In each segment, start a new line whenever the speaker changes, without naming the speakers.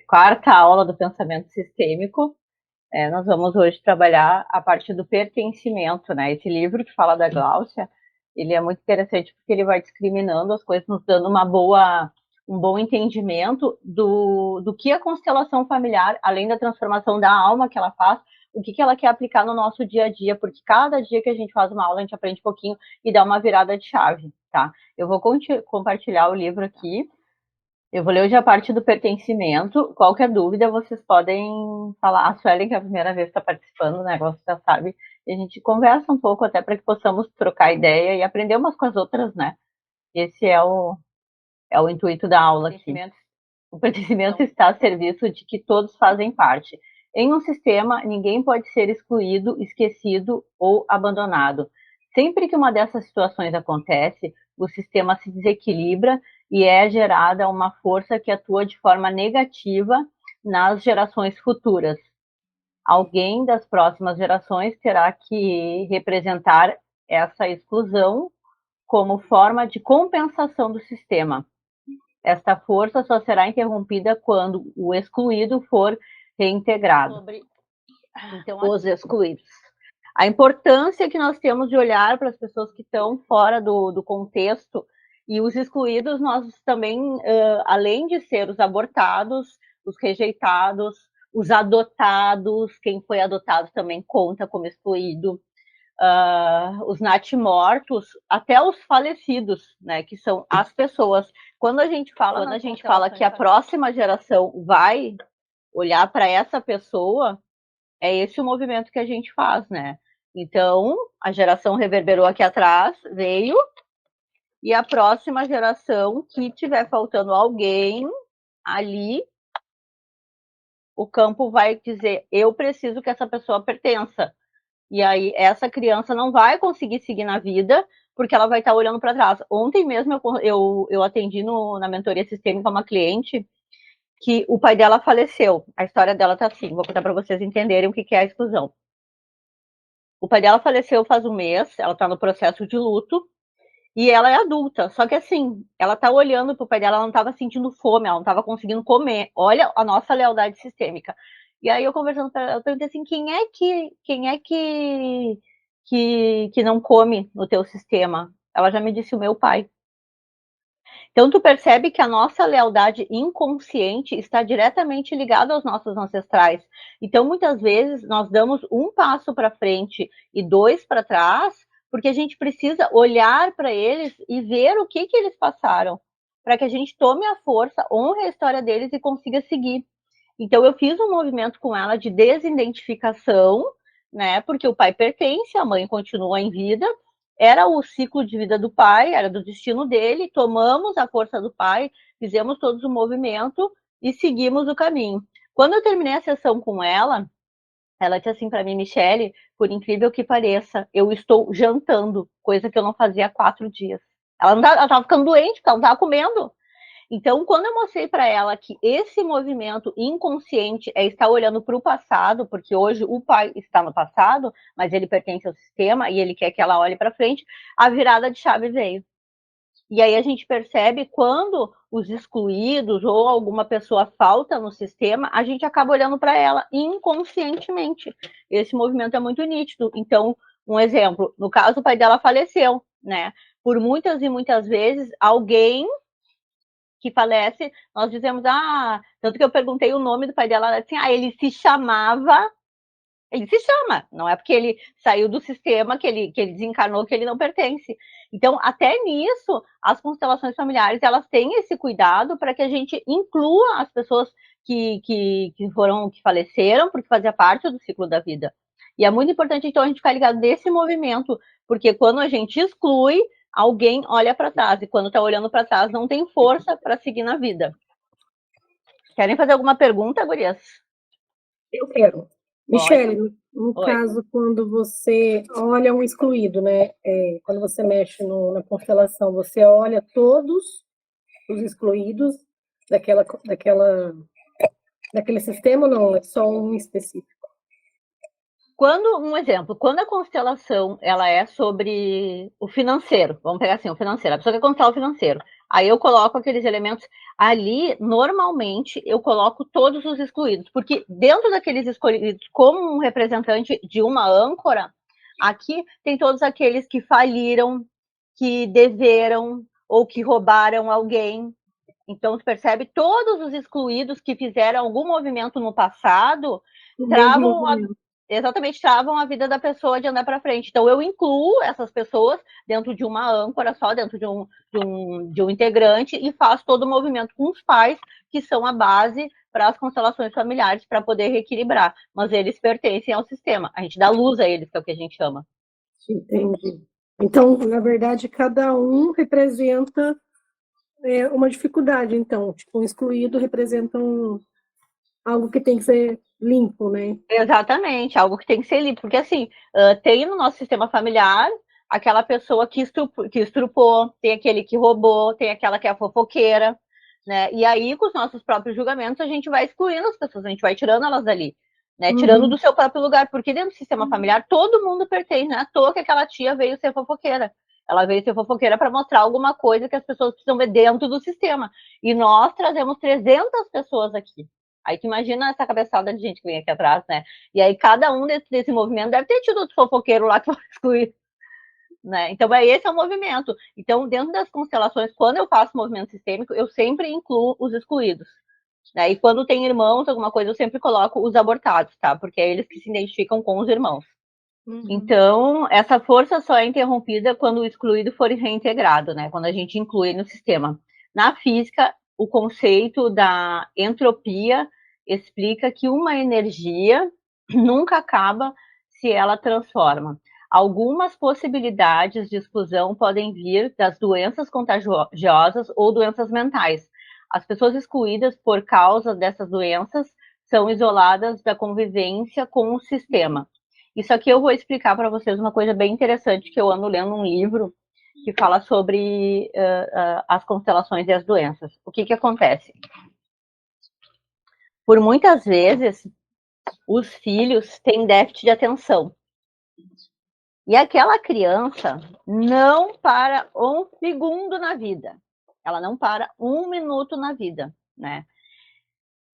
quarta aula do pensamento sistêmico. Nós vamos hoje trabalhar a parte do pertencimento, né? Esse livro que fala da Gláucia, ele é muito interessante porque ele vai discriminando as coisas, nos dando um bom entendimento do que a constelação familiar, além da transformação da alma que ela faz, o que ela quer aplicar no nosso dia a dia, porque cada dia que a gente faz uma aula, a gente aprende um pouquinho e dá uma virada de chave, tá? Eu vou compartilhar o livro aqui. Eu vou ler hoje a parte do pertencimento. Qualquer dúvida, vocês podem falar. A Suelen, que é a primeira vez que está participando, né? Você já sabe. E a gente conversa um pouco até para que possamos trocar ideia e aprender umas com as outras, né? Esse é o intuito da aula aqui. O pertencimento está a serviço de que todos fazem parte. Em um sistema, ninguém pode ser excluído, esquecido ou abandonado. Sempre que uma dessas situações acontece, o sistema se desequilibra e é gerada uma força que atua de forma negativa nas gerações futuras. Alguém das próximas gerações terá que representar essa exclusão como forma de compensação do sistema. Esta força só será interrompida quando o excluído for reintegrado. Então, os excluídos. A importância que nós temos de olhar para as pessoas que estão fora do contexto, e os excluídos, nós também, além de ser os abortados, os rejeitados, os adotados, quem foi adotado também conta como excluído, os natimortos, até os falecidos, né, que são as pessoas. Quando a gente fala que a próxima geração vai olhar para essa pessoa, é esse o movimento que a gente faz, né? Então, a geração reverberou aqui atrás, veio, e a próxima geração que tiver faltando alguém ali, o campo vai dizer, eu preciso que essa pessoa pertença. E aí, essa criança não vai conseguir seguir na vida, porque ela vai estar olhando para trás. Ontem mesmo eu atendi na mentoria sistêmica uma cliente que o pai dela faleceu. A história dela tá assim, vou contar para vocês entenderem o que é a exclusão. O pai dela faleceu faz um mês, ela tá no processo de luto, e ela é adulta, só que assim, ela tá olhando pro pai dela, ela não tava sentindo fome, ela não tava conseguindo comer. Olha a nossa lealdade sistêmica. E aí eu conversando com ela, eu perguntei assim, quem é que não come no teu sistema? Ela já me disse, o meu pai. Então tu percebe que a nossa lealdade inconsciente está diretamente ligada aos nossos ancestrais. Então muitas vezes nós damos um passo para frente e dois para trás, porque a gente precisa olhar para eles e ver o que eles passaram, para que a gente tome a força, honre a história deles e consiga seguir. Então eu fiz um movimento com ela de desidentificação, né? Porque o pai pertence, a mãe continua em vida, era o ciclo de vida do pai, era do destino dele, tomamos a força do pai, fizemos todos o movimento e seguimos o caminho. Quando eu terminei a sessão com ela disse assim para mim, Michele, por incrível que pareça, eu estou jantando, coisa que eu não fazia há 4 dias. Ela estava ficando doente, porque ela não estava comendo. Então, quando eu mostrei para ela que esse movimento inconsciente é estar olhando para o passado, porque hoje o pai está no passado, mas ele pertence ao sistema e ele quer que ela olhe para frente, a virada de chave veio. E aí a gente percebe quando os excluídos ou alguma pessoa falta no sistema, a gente acaba olhando para ela inconscientemente. Esse movimento é muito nítido. Então, um exemplo, no caso o pai dela faleceu, né? Por muitas e muitas vezes, alguém que falece, nós dizemos, tanto que eu perguntei o nome do pai dela, ela disse assim, ele se chama, não é porque ele saiu do sistema, que ele desencarnou, que ele não pertence. Então, até nisso, as constelações familiares, elas têm esse cuidado para que a gente inclua as pessoas que faleceram, porque fazia parte do ciclo da vida. E é muito importante, então, a gente ficar ligado nesse movimento, porque quando a gente exclui, alguém olha para trás, e quando está olhando para trás, não tem força para seguir na vida. Querem fazer alguma pergunta, gurias?
Eu quero. Michele, no caso, quando você olha um excluído, né? Quando você mexe na constelação, você olha todos os excluídos daquele sistema ou não? É só um específico?
Um exemplo, quando a constelação ela é sobre o financeiro, vamos pegar assim, o financeiro, a pessoa quer constelar o financeiro, Aí eu coloco aqueles elementos ali, normalmente eu coloco todos os excluídos, porque dentro daqueles excluídos, como um representante de uma âncora, aqui tem todos aqueles que faliram, que deveram ou que roubaram alguém. Então, você percebe, todos os excluídos que fizeram algum movimento no passado travam exatamente, travam a vida da pessoa de andar para frente. Então, eu incluo essas pessoas dentro de uma âncora só, dentro de um integrante, e faço todo o movimento com os pais, que são a base para as constelações familiares, para poder reequilibrar. Mas eles pertencem ao sistema. A gente dá luz a eles, que é o que a gente chama.
Entendi. Então, na verdade, cada um representa uma dificuldade, então. Tipo, um excluído representa algo que tem que ser limpo, né?
Exatamente, algo que tem que ser limpo. Porque, assim, tem no nosso sistema familiar aquela pessoa que estrupou, tem aquele que roubou, tem aquela que é a fofoqueira, né? E aí, com os nossos próprios julgamentos, a gente vai excluindo as pessoas, a gente vai tirando elas dali, né? Tirando do seu próprio lugar, porque dentro do sistema familiar todo mundo pertence, né? À toa que aquela tia veio ser fofoqueira. Ela veio ser fofoqueira para mostrar alguma coisa que as pessoas precisam ver dentro do sistema. E nós trazemos 300 pessoas aqui. Aí tu imagina essa cabeçada de gente que vem aqui atrás, né? E aí cada um desse movimento deve ter tido outro fofoqueiro lá que foi excluído, né? Então, esse é o movimento. Então, dentro das constelações, quando eu faço movimento sistêmico, eu sempre incluo os excluídos. Né? E quando tem irmãos, alguma coisa, eu sempre coloco os abortados, tá? Porque é eles que se identificam com os irmãos. Então, essa força só é interrompida quando o excluído for reintegrado, né? Quando a gente inclui no sistema. Na física, o conceito da entropia explica que uma energia nunca acaba se ela transforma. Algumas possibilidades de exclusão podem vir das doenças contagiosas ou doenças mentais. As pessoas excluídas por causa dessas doenças são isoladas da convivência com o sistema. Isso aqui eu vou explicar para vocês uma coisa bem interessante que eu ando lendo um livro que fala sobre as constelações e as doenças. O que acontece? Por muitas vezes, os filhos têm déficit de atenção. E aquela criança não para um segundo na vida. Ela não para um minuto na vida, né?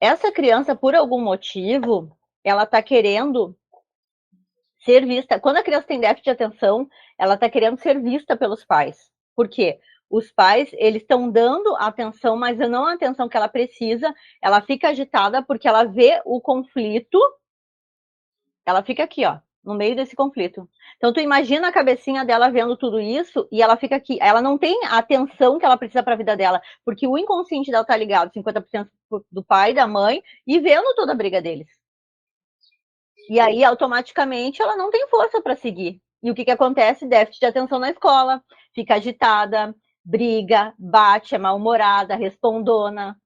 Essa criança, por algum motivo, ela está querendo ser vista. Quando a criança tem déficit de atenção, ela está querendo ser vista pelos pais. Por quê? Os pais, eles estão dando atenção, mas não a atenção que ela precisa. Ela fica agitada porque ela vê o conflito. Ela fica aqui, ó, no meio desse conflito. Então, tu imagina a cabecinha dela vendo tudo isso e ela fica aqui. Ela não tem a atenção que ela precisa para a vida dela, porque o inconsciente dela tá ligado 50% do pai e da mãe e vendo toda a briga deles. E aí, automaticamente, ela não tem força para seguir. E o que acontece? Déficit de atenção na escola, fica agitada, briga, bate, é mal-humorada, respondona.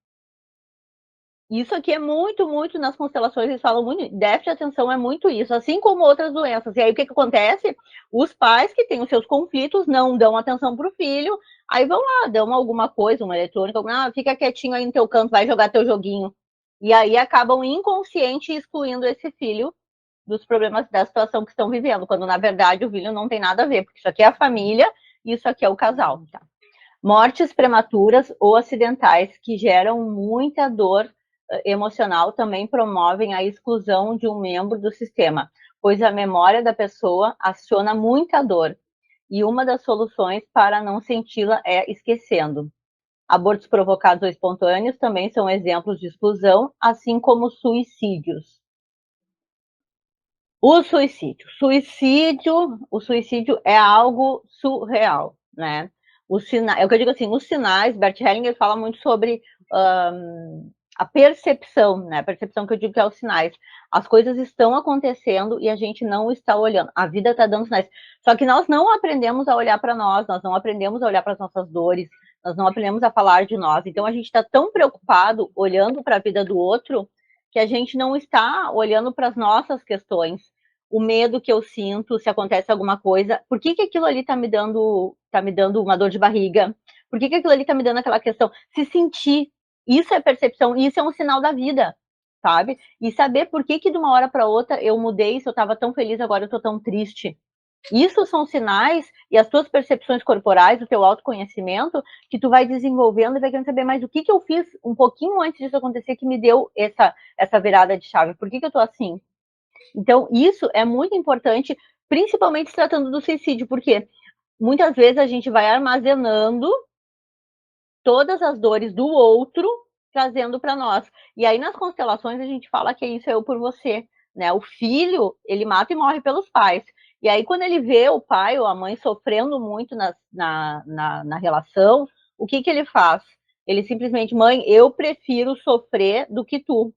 Isso aqui é muito, muito nas constelações, eles falam muito, déficit de atenção é muito isso, assim como outras doenças. E aí, o que acontece? Os pais que têm os seus conflitos não dão atenção para o filho, aí vão lá, dão alguma coisa, uma eletrônica, fica quietinho aí no teu canto, vai jogar teu joguinho. E aí acabam inconsciente excluindo esse filho dos problemas da situação que estão vivendo, quando na verdade o filho não tem nada a ver, porque isso aqui é a família e isso aqui é o casal. Tá? Mortes prematuras ou acidentais que geram muita dor emocional também promovem a exclusão de um membro do sistema, pois a memória da pessoa aciona muita dor. E uma das soluções para não senti-la é esquecendo. Abortos provocados ou espontâneos também são exemplos de exclusão, assim como suicídios. O suicídio é algo surreal, né? É o que eu digo assim, os sinais, Bert Hellinger fala muito sobre a percepção, né? A percepção que eu digo que é os sinais. As coisas estão acontecendo e a gente não está olhando. A vida está dando sinais. Só que nós não aprendemos a olhar para nós não aprendemos a olhar para as nossas dores, nós não aprendemos a falar de nós. Então a gente está tão preocupado olhando para a vida do outro que a gente não está olhando para as nossas questões, o medo que eu sinto se acontece alguma coisa, por que aquilo ali está me dando uma dor de barriga, por que aquilo ali está me dando aquela questão, se sentir, isso é percepção, isso é um sinal da vida, sabe? E saber por que de uma hora para outra eu mudei, se eu estava tão feliz, agora eu estou tão triste, Isso são sinais e as tuas percepções corporais, o teu autoconhecimento, que tu vai desenvolvendo e vai querendo saber, mas o que eu fiz um pouquinho antes disso acontecer que me deu essa virada de chave? Por que eu tô assim? Então, isso é muito importante, principalmente se tratando do suicídio, porque muitas vezes a gente vai armazenando todas as dores do outro, trazendo para nós. E aí, nas constelações, a gente fala que isso é eu por você, né? O filho, ele mata e morre pelos pais. E aí, quando ele vê o pai ou a mãe sofrendo muito na relação, o que ele faz? Ele simplesmente, mãe, eu prefiro sofrer do que tu.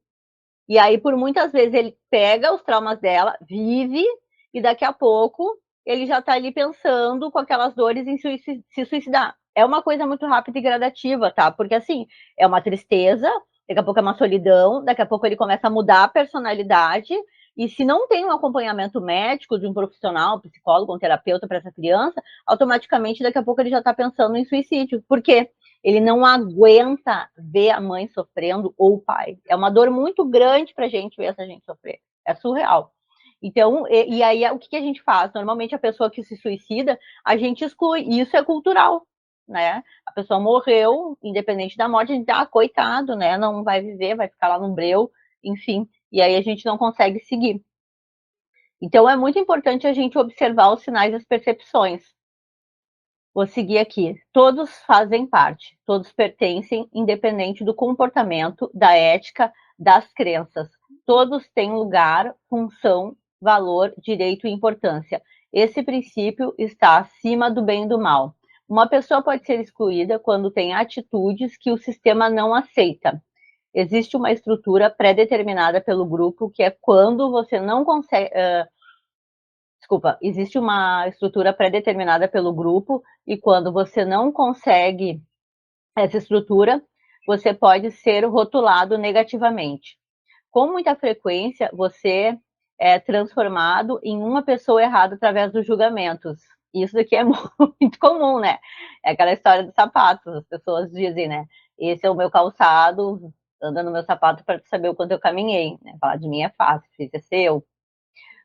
E aí, por muitas vezes, ele pega os traumas dela, vive, e daqui a pouco ele já está ali pensando com aquelas dores em se suicidar. É uma coisa muito rápida e gradativa, tá? Porque assim, é uma tristeza, daqui a pouco é uma solidão, daqui a pouco ele começa a mudar a personalidade, e se não tem um acompanhamento médico de um profissional, um psicólogo, um terapeuta para essa criança, automaticamente daqui a pouco ele já está pensando em suicídio. Por quê? Ele não aguenta ver a mãe sofrendo ou o pai. É uma dor muito grande para a gente ver essa gente sofrer. É surreal. Então, e aí o que a gente faz? Normalmente a pessoa que se suicida, a gente exclui. E isso é cultural, né? A pessoa morreu, independente da morte, a gente coitado, né? Não vai viver, vai ficar lá no breu, enfim. E aí a gente não consegue seguir. Então é muito importante a gente observar os sinais e as percepções. Vou seguir aqui. Todos fazem parte, todos pertencem, independente do comportamento, da ética, das crenças. Todos têm lugar, função, valor, direito e importância. Esse princípio está acima do bem e do mal. Uma pessoa pode ser excluída quando tem atitudes que o sistema não aceita. Existe uma estrutura pré-determinada pelo grupo, que é quando você não consegue. Desculpa, existe uma estrutura pré-determinada pelo grupo e quando você não consegue essa estrutura, você pode ser rotulado negativamente. Com muita frequência, você é transformado em uma pessoa errada através dos julgamentos. Isso daqui é muito comum, né? É aquela história dos sapatos. As pessoas dizem, né? Esse é o meu calçado, anda no meu sapato para saber o quanto eu caminhei. Né? Falar de mim é fácil, esse é seu.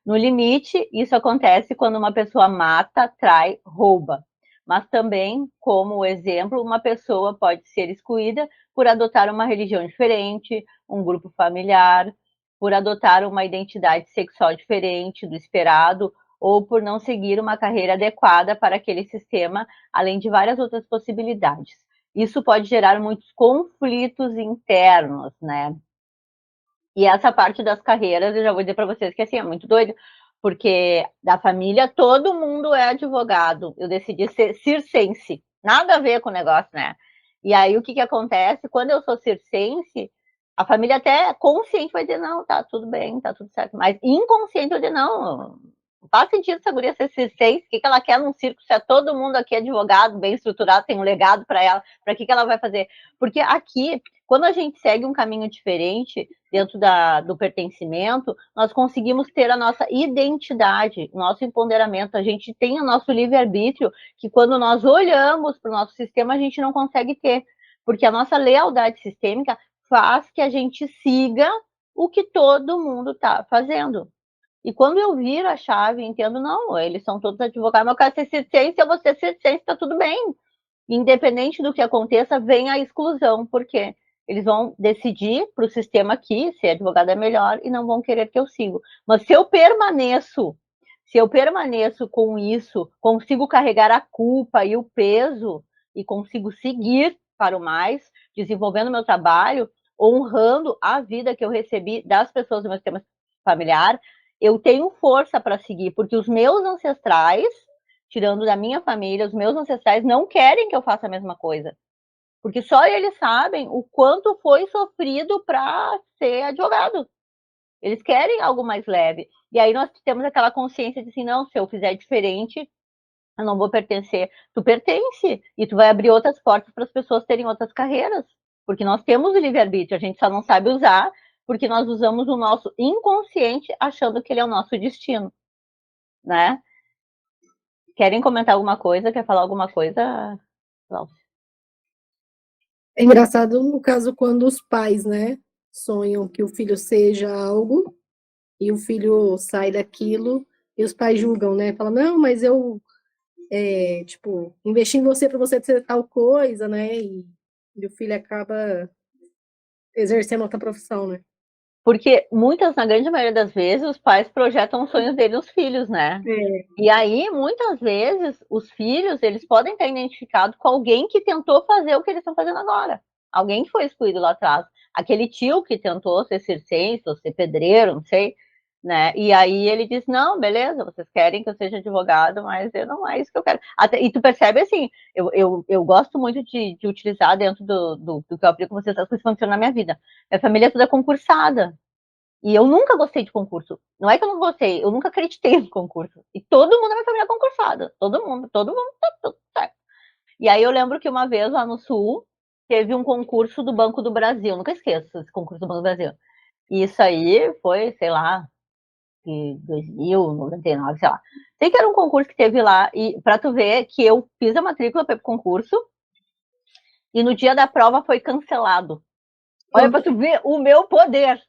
No limite, isso acontece quando uma pessoa mata, trai, rouba. Mas também, como exemplo, uma pessoa pode ser excluída por adotar uma religião diferente, um grupo familiar, por adotar uma identidade sexual diferente do esperado, ou por não seguir uma carreira adequada para aquele sistema, além de várias outras possibilidades. Isso pode gerar muitos conflitos internos, né? E essa parte das carreiras, eu já vou dizer para vocês que assim, é muito doido, porque da família todo mundo é advogado. Eu decidi ser circense, nada a ver com o negócio, né? E aí o que acontece? Quando eu sou circense, a família até consciente vai dizer, não, tá tudo bem, tá tudo certo. Mas inconsciente vai dizer, não faz sentido essa guria ser circense, o que ela quer num circo se é todo mundo aqui advogado, bem estruturado, tem um legado para ela, para que ela vai fazer? Porque aqui, quando a gente segue um caminho diferente, dentro do pertencimento, nós conseguimos ter a nossa identidade, o nosso empoderamento, a gente tem o nosso livre-arbítrio, que quando nós olhamos para o nosso sistema, a gente não consegue ter, porque a nossa lealdade sistêmica faz que a gente siga o que todo mundo está fazendo. E quando eu viro a chave, entendo, não, eles são todos advogados, mas eu quero ser circense, eu vou ser circense, está tudo bem. Independente do que aconteça, vem a exclusão, porque eles vão decidir para o sistema aqui se advogado é melhor e não vão querer que eu siga. Mas se eu permaneço com isso, consigo carregar a culpa e o peso e consigo seguir para o mais, desenvolvendo meu trabalho, honrando a vida que eu recebi das pessoas do meu sistema familiar, eu tenho força para seguir, porque os meus ancestrais, tirando da minha família, os meus ancestrais não querem que eu faça a mesma coisa. Porque só eles sabem o quanto foi sofrido para ser advogado. Eles querem algo mais leve. E aí nós temos aquela consciência de assim, não, se eu fizer diferente, eu não vou pertencer. Tu pertence e tu vai abrir outras portas para as pessoas terem outras carreiras. Porque nós temos o livre-arbítrio, a gente só não sabe usar porque nós usamos o nosso inconsciente achando que ele é o nosso destino, né? Querem comentar alguma coisa? Quer falar alguma coisa?
É engraçado no caso quando os pais, né, sonham que o filho seja algo e o filho sai daquilo E os pais julgam, né? Falam, não, mas eu, tipo, investi em você para você ser tal coisa, né? E o filho acaba exercendo outra profissão, né?
Porque muitas, na grande maioria das vezes, os pais projetam os sonhos deles nos filhos, né?
É.
E aí, muitas vezes, os filhos, eles podem estar identificados com alguém que tentou fazer o que eles estão fazendo agora. Alguém que foi excluído lá atrás. Aquele tio que tentou ser circense ou ser pedreiro, não sei, né? E aí ele diz, não, beleza, vocês querem que eu seja advogado, mas eu não é isso que eu quero. Até, e tu percebe, assim, eu gosto muito de utilizar dentro do que eu aplico com vocês, as coisas que funcionam na minha vida. Minha família é toda concursada. E eu nunca gostei de concurso. Não é que eu não gostei, eu nunca acreditei no concurso. E todo mundo na minha família é concursada. Todo mundo tá tudo certo. E aí eu lembro que uma vez lá no Sul, teve um concurso do Banco do Brasil. Nunca esqueço esse concurso do Banco do Brasil. E isso aí foi, sei lá, de 2000, 99, sei lá. Sei que era um concurso que teve lá, e pra tu ver que eu fiz a matrícula para o concurso, e no dia da prova foi cancelado. Olha pra tu ver o meu poder.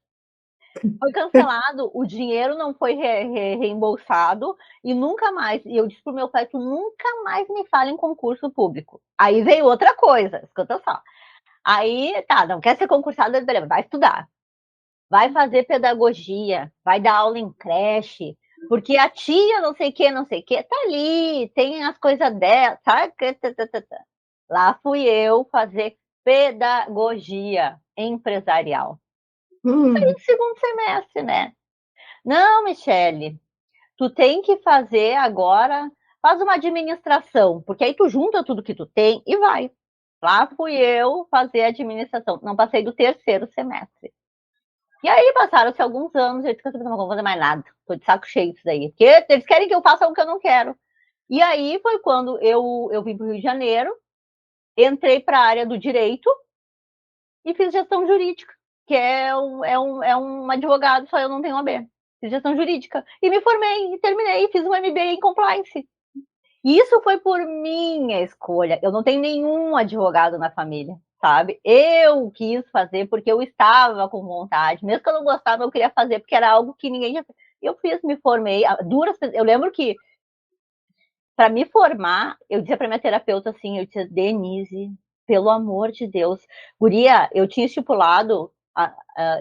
Foi cancelado, o dinheiro não foi reembolsado e nunca mais. E eu disse pro meu pai que nunca mais me fale em concurso público. Aí veio outra coisa, escuta só. Aí, tá, não quer ser concursado, beleza, vai estudar. Vai fazer pedagogia, vai dar aula em creche, porque a tia não sei o que, tá ali, tem as coisas dela, sabe? Lá fui eu fazer pedagogia empresarial.
Hum,
No segundo semestre, né? Não, Michele, tu tem que fazer agora, faz uma administração, porque aí tu junta tudo que tu tem e vai. Lá fui eu fazer administração. Não passei do terceiro semestre. E aí passaram-se alguns anos, eu disse que eu não vou fazer mais nada. Tô de saco cheio disso daí. Porque eles querem que eu faça algo que eu não quero. E aí foi quando eu vim para o Rio de Janeiro, entrei para a área do direito e fiz gestão jurídica, que é um advogado, só eu não tenho OAB. Fiz gestão jurídica. E me formei, e terminei, fiz um MBA em compliance. E isso foi por minha escolha. Eu não tenho nenhum advogado na família, sabe? Eu quis fazer porque eu estava com vontade. Mesmo que eu não gostava, eu queria fazer, porque era algo que ninguém já fez. Eu fiz, me formei. Eu lembro que, para me formar, eu dizia para minha terapeuta assim, eu dizia, Denise, pelo amor de Deus. Guria, eu tinha estipulado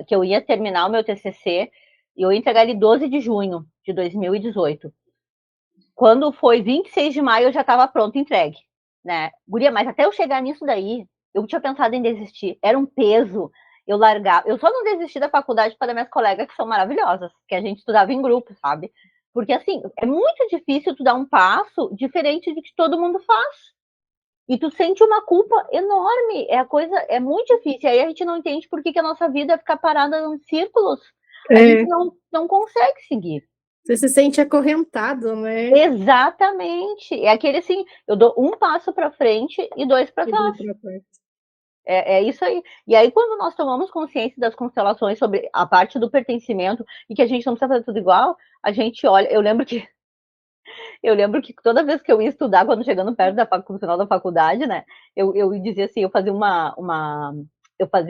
que eu ia terminar o meu TCC e eu ia entregar ele 12 de junho de 2018. Quando foi 26 de maio, eu já estava pronto, entregue, né? Guria, mas até eu chegar nisso daí, eu tinha pensado em desistir. Era um peso eu largar. Eu só não desisti da faculdade para minhas colegas, que são maravilhosas, que a gente estudava em grupo, sabe? Porque, assim, é muito difícil tu dar um passo diferente do que todo mundo faz. E tu sente uma culpa enorme. É a coisa, é muito difícil. Aí a gente não entende por que, que a nossa vida é ficar parada em círculos. A gente
é.
não consegue seguir.
Você se sente acorrentado, né?
Exatamente. É aquele assim, eu dou um passo para frente e dois para
E do
trás.
outra
É isso aí. E aí, quando nós tomamos consciência das constelações sobre a parte do pertencimento e que a gente não precisa fazer tudo igual, a gente olha. Eu lembro que toda vez que eu ia estudar, quando chegando perto do final da faculdade, né, eu dizia assim, eu fazia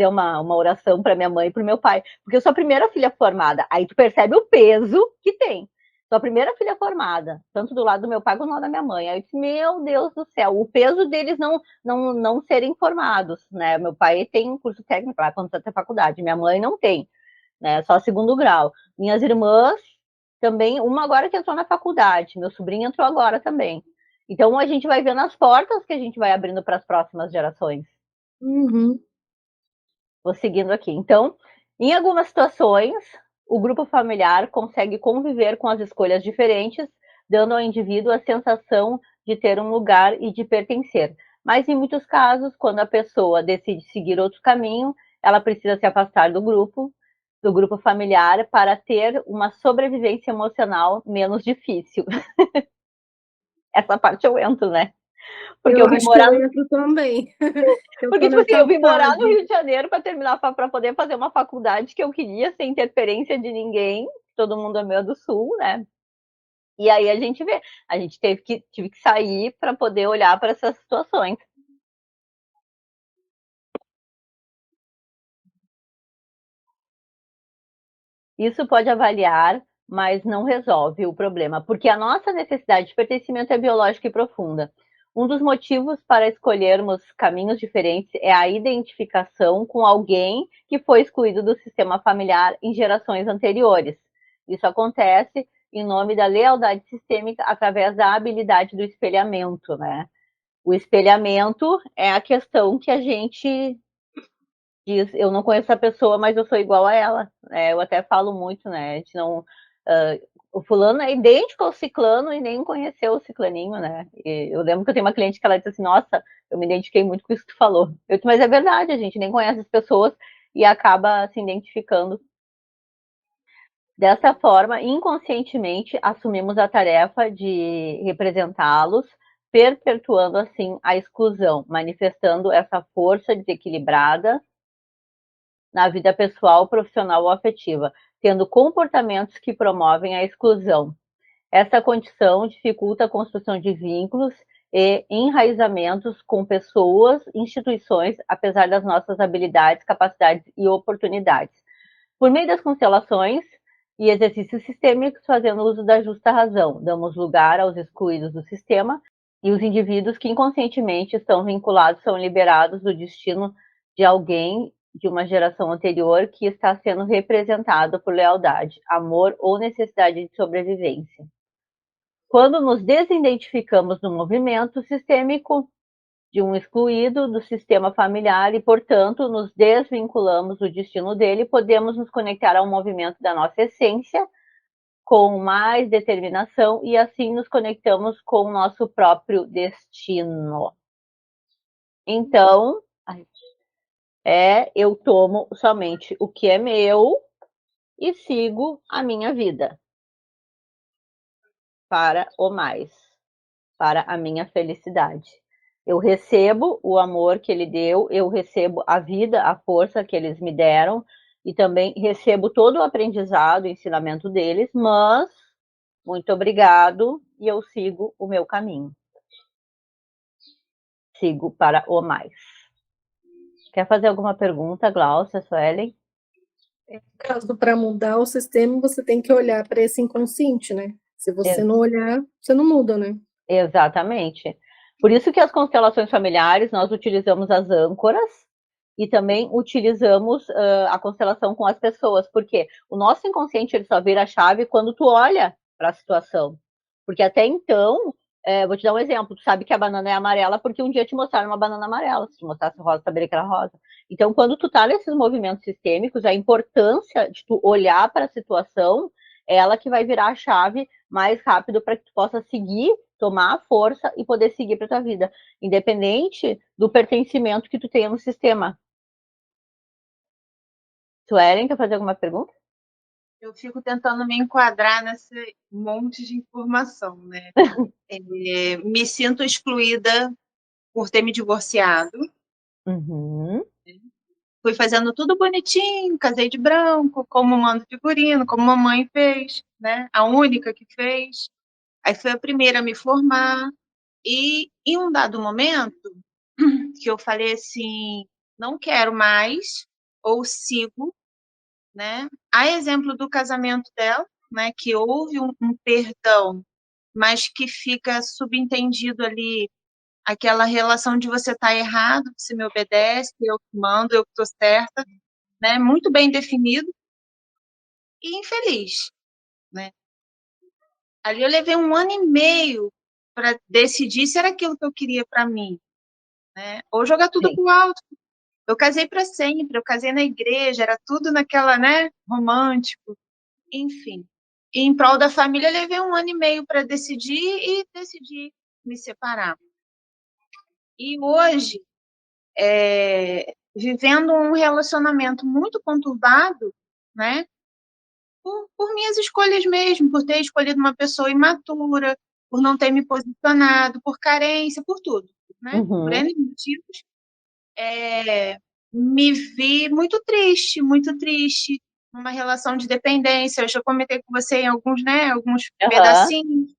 uma oração para minha mãe e para o meu pai, porque eu sou a primeira filha formada. Aí tu percebe o peso que tem. Sou a primeira filha formada, tanto do lado do meu pai quanto do lado da minha mãe. Aí eu disse, meu Deus do céu, o peso deles não serem formados, né? Meu pai tem um curso técnico lá, quando está na faculdade, minha mãe não tem, né? Só segundo grau. Minhas irmãs também, uma agora que entrou na faculdade, meu sobrinho entrou agora também. Então a gente vai vendo as portas que a gente vai abrindo para as próximas gerações.
Uhum.
Vou seguindo aqui. Então, em algumas situações, o grupo familiar consegue conviver com as escolhas diferentes, dando ao indivíduo a sensação de ter um lugar e de pertencer. Mas em muitos casos, quando a pessoa decide seguir outro caminho, ela precisa se afastar do grupo familiar, para ter uma sobrevivência emocional menos difícil. Essa parte eu entro, né? Porque
Eu
eu vim
acho que
morar
eu
no
entro também. Eu tô
Porque, tipo assim,
nessa
eu vim morar no
fase.
Rio de Janeiro para terminar, para poder fazer uma faculdade que eu queria, sem interferência de ninguém. Todo mundo é meu do Sul, né? E aí a gente vê, a gente tive que sair para poder olhar para essas situações. Isso pode avaliar mas não resolve o problema, porque a nossa necessidade de pertencimento é biológica e profunda. Um dos motivos para escolhermos caminhos diferentes é a identificação com alguém que foi excluído do sistema familiar em gerações anteriores. Isso acontece em nome da lealdade sistêmica através da habilidade do espelhamento, né? O espelhamento é a questão que a gente diz, eu não conheço a pessoa, mas eu sou igual a ela. Eu até falo muito, né? A gente não, o fulano é idêntico ao ciclano e nem conheceu o ciclaninho, né? E eu lembro que eu tenho uma cliente que ela disse assim, nossa, eu me identifiquei muito com isso que tu falou. Eu disse, mas é verdade, a gente nem conhece as pessoas e acaba se identificando. Dessa forma, inconscientemente, assumimos a tarefa de representá-los, perpetuando assim a exclusão, manifestando essa força desequilibrada na vida pessoal, profissional ou afetiva, tendo comportamentos que promovem a exclusão. Essa condição dificulta a construção de vínculos e enraizamentos com pessoas, instituições, apesar das nossas habilidades, capacidades e oportunidades. Por meio das constelações e exercícios sistêmicos, fazendo uso da justa razão, damos lugar aos excluídos do sistema e os indivíduos que inconscientemente estão vinculados são liberados do destino de alguém de uma geração anterior que está sendo representado por lealdade, amor ou necessidade de sobrevivência. Quando nos desidentificamos do movimento sistêmico de um excluído do sistema familiar e, portanto, nos desvinculamos do destino dele, podemos nos conectar ao movimento da nossa essência com mais determinação e assim nos conectamos com o nosso próprio destino. Então, eu tomo somente o que é meu e sigo a minha vida para o mais, para a minha felicidade. Eu recebo o amor que ele deu, eu recebo a vida, a força que eles me deram e também recebo todo o aprendizado, o ensinamento deles, mas muito obrigado e eu sigo o meu caminho. Sigo para o mais. Quer fazer alguma pergunta, Glaucia, Suelen?
No caso, para mudar o sistema, você tem que olhar para esse inconsciente, né? Se você não olhar, você não muda, né?
Exatamente. Por isso que as constelações familiares, nós utilizamos as âncoras e também utilizamos a constelação com as pessoas, porque o nosso inconsciente ele só vira a chave quando tu olha para a situação. Porque até então, vou te dar um exemplo, tu sabe que a banana é amarela porque um dia te mostraram uma banana amarela, se te mostrasse rosa, saberia que era rosa. Então, quando tu tá nesses movimentos sistêmicos, a importância de tu olhar para a situação é ela que vai virar a chave mais rápido para que tu possa seguir, tomar a força e poder seguir para tua vida, independente do pertencimento que tu tenha no sistema. Suelen, quer fazer alguma pergunta?
Eu fico tentando me enquadrar nesse monte de informação, né? Me sinto excluída por ter me divorciado.
Uhum.
Fui fazendo tudo bonitinho, casei de branco, como mando figurino, como mamãe fez, né? A única que fez. Aí foi a primeira a me formar. E em um dado momento, que eu falei assim, não quero mais, ou sigo, né? A exemplo do casamento dela, né? Que houve um perdão, mas que fica subentendido ali aquela relação de você estar errado, você me obedece, eu que mando, eu que estou certa, né? Muito bem definido e infeliz, né? Ali eu levei 1 ano e meio para decidir se era aquilo que eu queria para mim, né? Ou jogar tudo
Sim.
pro alto. Eu casei para sempre, eu casei na igreja, era tudo naquela, né? Romântico, enfim. E em prol da família, eu levei 1 ano e meio para decidir e decidi me separar. E hoje, vivendo um relacionamento muito conturbado, né? Por minhas escolhas mesmo, por ter escolhido uma pessoa imatura, por não ter me posicionado, por carência, por tudo, né? Por
Uhum.
N motivos, me vi muito triste, numa relação de dependência. Eu já comentei com você em alguns, né, alguns
Uhum.
pedacinhos,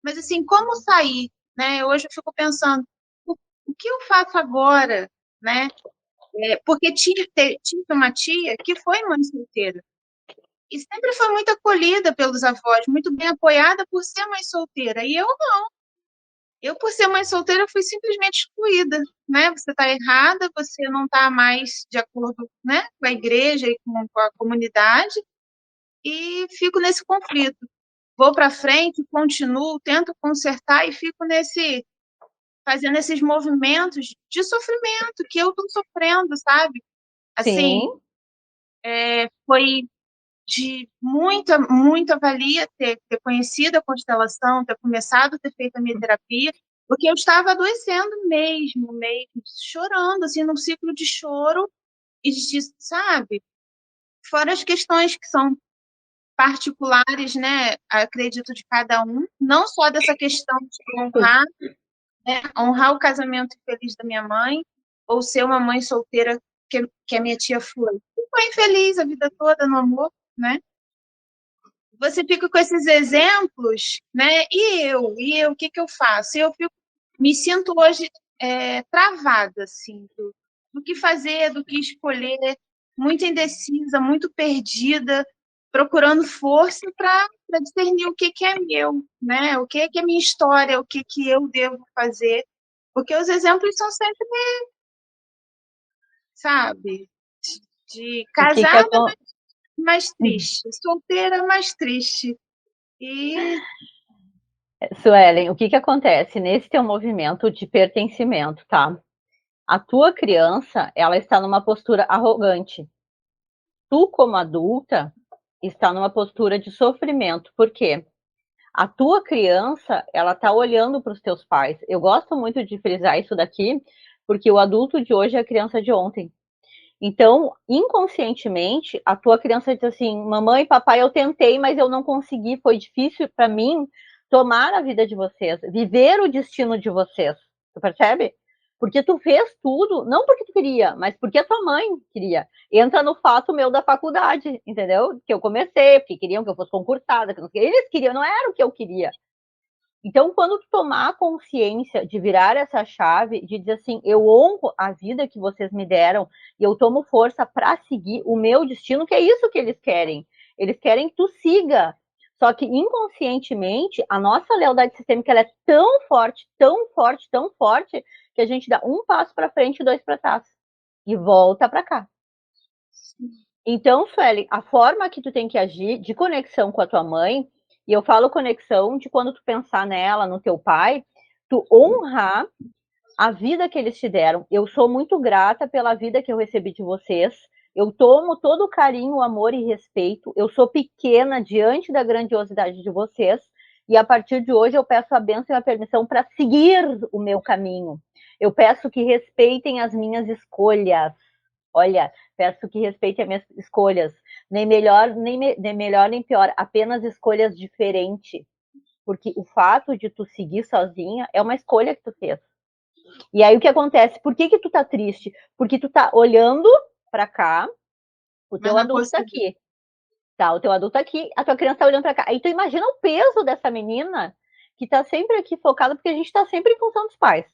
mas assim, como sair, né? Hoje eu fico pensando, o que eu faço agora, né? Porque tive uma tia que foi mãe solteira, e sempre foi muito acolhida pelos avós, muito bem apoiada por ser mãe solteira. E eu não. Eu, por ser mãe solteira, fui simplesmente excluída, né? Você está errada, você não está mais de acordo, né, com a igreja e com a comunidade, e fico nesse conflito. Vou para frente, continuo, tento consertar e fico fazendo esses movimentos de sofrimento que eu estou sofrendo, sabe? Assim,
Sim.
foi de muita, muita valia ter conhecido a constelação, ter começado a ter feito a minha terapia, porque eu estava adoecendo mesmo, chorando, assim, num ciclo de choro e de, sabe? Fora as questões que são particulares, né? Acredito de cada um, não só dessa questão de honrar, né? Honrar o casamento infeliz da minha mãe, ou ser uma mãe solteira que a minha tia foi. Foi infeliz a vida toda no amor, né? Você fica com esses exemplos, né? O que eu faço? Me sinto hoje travada, assim, do que fazer, do que escolher, muito indecisa, muito perdida, procurando força para discernir o que é meu, né? O que é minha história, o que eu devo fazer, porque os exemplos são sempre, sabe, de
O que que
casada mais triste, solteira mais triste. E
Suelen, o que que acontece nesse teu movimento de pertencimento, tá? A tua criança, ela está numa postura arrogante. Tu, como adulta, está numa postura de sofrimento. Por quê? A tua criança, ela está olhando para os teus pais. Eu gosto muito de frisar isso daqui, porque o adulto de hoje é a criança de ontem. Então, inconscientemente, a tua criança diz assim: mamãe, papai, eu tentei, mas eu não consegui, foi difícil para mim tomar a vida de vocês, viver o destino de vocês. Tu percebe? Porque tu fez tudo, não porque tu queria, mas porque a tua mãe queria. Entra no fato meu da faculdade, entendeu? Que eu comecei, porque queriam que eu fosse concursada, que não queria. Eles queriam, não era o que eu queria. Então, quando tu tomar consciência de virar essa chave, de dizer assim, eu honro a vida que vocês me deram e eu tomo força para seguir o meu destino, que é isso que eles querem. Eles querem que tu siga. Só que inconscientemente, a nossa lealdade sistêmica ela é tão forte, tão forte, tão forte, que a gente dá um passo para frente e dois para trás. E volta para cá. Então, Sueli, a forma que tu tem que agir de conexão com a tua mãe, e eu falo conexão de quando tu pensar nela, no teu pai, tu honrar a vida que eles te deram. Eu sou muito grata pela vida que eu recebi de vocês. Eu tomo todo o carinho, amor e respeito. Eu sou pequena diante da grandiosidade de vocês. E a partir de hoje eu peço a bênção e a permissão para seguir o meu caminho. Eu peço que respeitem as minhas escolhas. Olha, peço que respeitem as minhas escolhas. Nem melhor, nem melhor, nem pior. Apenas escolhas diferentes. Porque o fato de tu seguir sozinha é uma escolha que tu fez. E aí o que acontece? Por que tu tá triste? Porque tu tá olhando para cá, o teu adulto tá aqui. Tá, o teu adulto tá aqui, a tua criança tá olhando para cá. Aí tu imagina o peso dessa menina que tá sempre aqui focada, porque a gente tá sempre em função dos pais.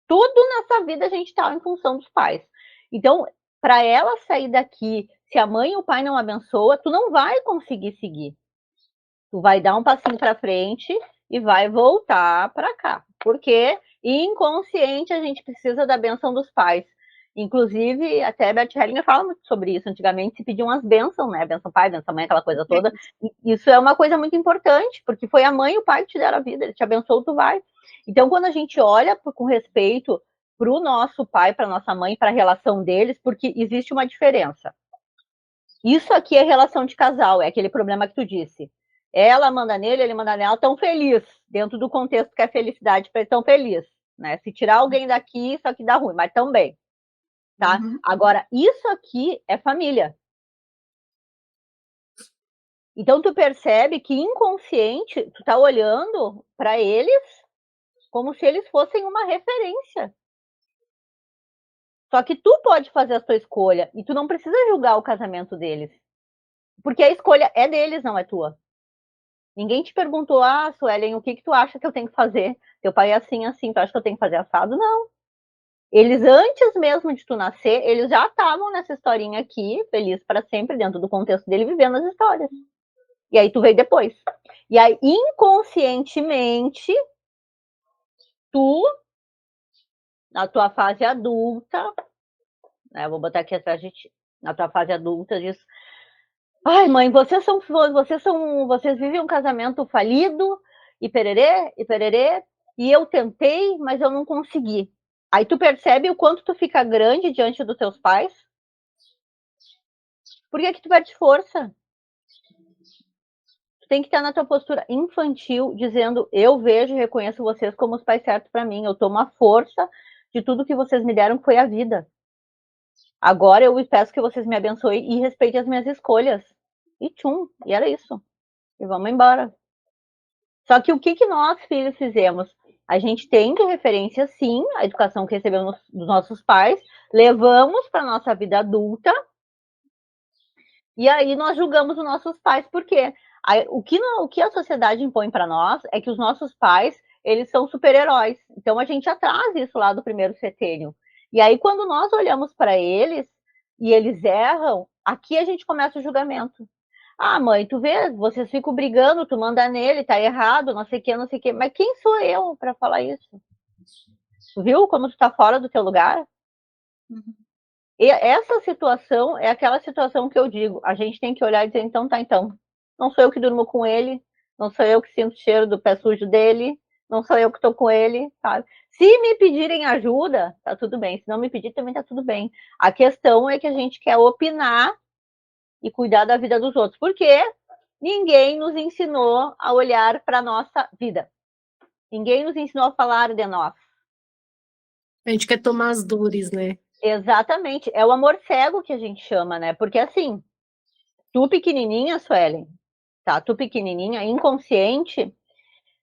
Tudo nessa vida a gente tá em função dos pais. Então, para ela sair daqui, se a mãe e o pai não abençoam, tu não vai conseguir seguir. Tu vai dar um passinho para frente e vai voltar para cá. Porque inconsciente a gente precisa da benção dos pais. Inclusive, até a Bert Hellinger fala muito sobre isso. Antigamente se pediam as bênçãos, né? Benção pai, benção mãe, aquela coisa toda. Isso é uma coisa muito importante, porque foi a mãe e o pai que te deram a vida, ele te abençoou, tu vai. Então, quando a gente olha com respeito para o nosso pai, para nossa mãe, para a relação deles, porque existe uma diferença. Isso aqui é relação de casal, é aquele problema que tu disse. Ela manda nele, ele manda nela, tão feliz, dentro do contexto que é felicidade para ele tão feliz, né? Se tirar alguém daqui, isso aqui dá ruim, mas também, tá? Uhum. Agora, isso aqui é família. Então tu percebe que inconsciente, tu tá olhando para eles como se eles fossem uma referência. Só que tu pode fazer a tua escolha e tu não precisa julgar o casamento deles. Porque a escolha é deles, não é tua. Ninguém te perguntou, Suelen, o que tu acha que eu tenho que fazer? Teu pai é assim, assim, tu acha que eu tenho que fazer assado? Não. Eles, antes mesmo de tu nascer, eles já estavam nessa historinha aqui, feliz para sempre, dentro do contexto dele, vivendo as histórias. E aí tu veio depois. E aí, inconscientemente, tu, na tua fase adulta, né, eu vou botar aqui atrás de ti, na tua fase adulta, diz: ai, mãe, vocês vivem um casamento falido, e pererê, e eu tentei, mas eu não consegui. Aí tu percebe o quanto tu fica grande diante dos teus pais. Por que tu perde força? Tu tem que estar na tua postura infantil, dizendo: eu vejo e reconheço vocês como os pais certos para mim. Eu tomo a força de tudo que vocês me deram, que foi a vida. Agora eu peço que vocês me abençoem e respeitem as minhas escolhas. E tchum, e era isso. E vamos embora. Só que o que nós, filhos, fizemos? A gente tem de referência, sim, a educação que recebemos dos nossos pais, levamos para a nossa vida adulta, e aí nós julgamos os nossos pais. Por quê? O que a sociedade impõe para nós é que os nossos pais, eles são super-heróis. Então a gente já traz isso lá do primeiro setênio. E aí quando nós olhamos para eles e eles erram, aqui a gente começa o julgamento. Ah, mãe, tu vê, vocês ficam brigando, tu manda nele, tá errado, não sei o que, não sei o que. Mas quem sou eu para falar isso? Tu viu como tu tá fora do teu lugar?
Uhum.
E essa situação é aquela situação que eu digo, a gente tem que olhar e dizer: então tá, então. Não sou eu que durmo com ele, não sou eu que sinto o cheiro do pé sujo dele, não sou eu que tô com ele, sabe? Se me pedirem ajuda, tá tudo bem. Se não me pedir, também tá tudo bem. A questão é que a gente quer opinar e cuidar da vida dos outros. Por quê? Ninguém nos ensinou a olhar para a nossa vida. Ninguém nos ensinou a falar de nós.
A gente quer tomar as dores, né?
Exatamente. É o amor cego que a gente chama, né? Porque assim, tu pequenininha, Suelen, tá? Tu pequenininha, inconsciente,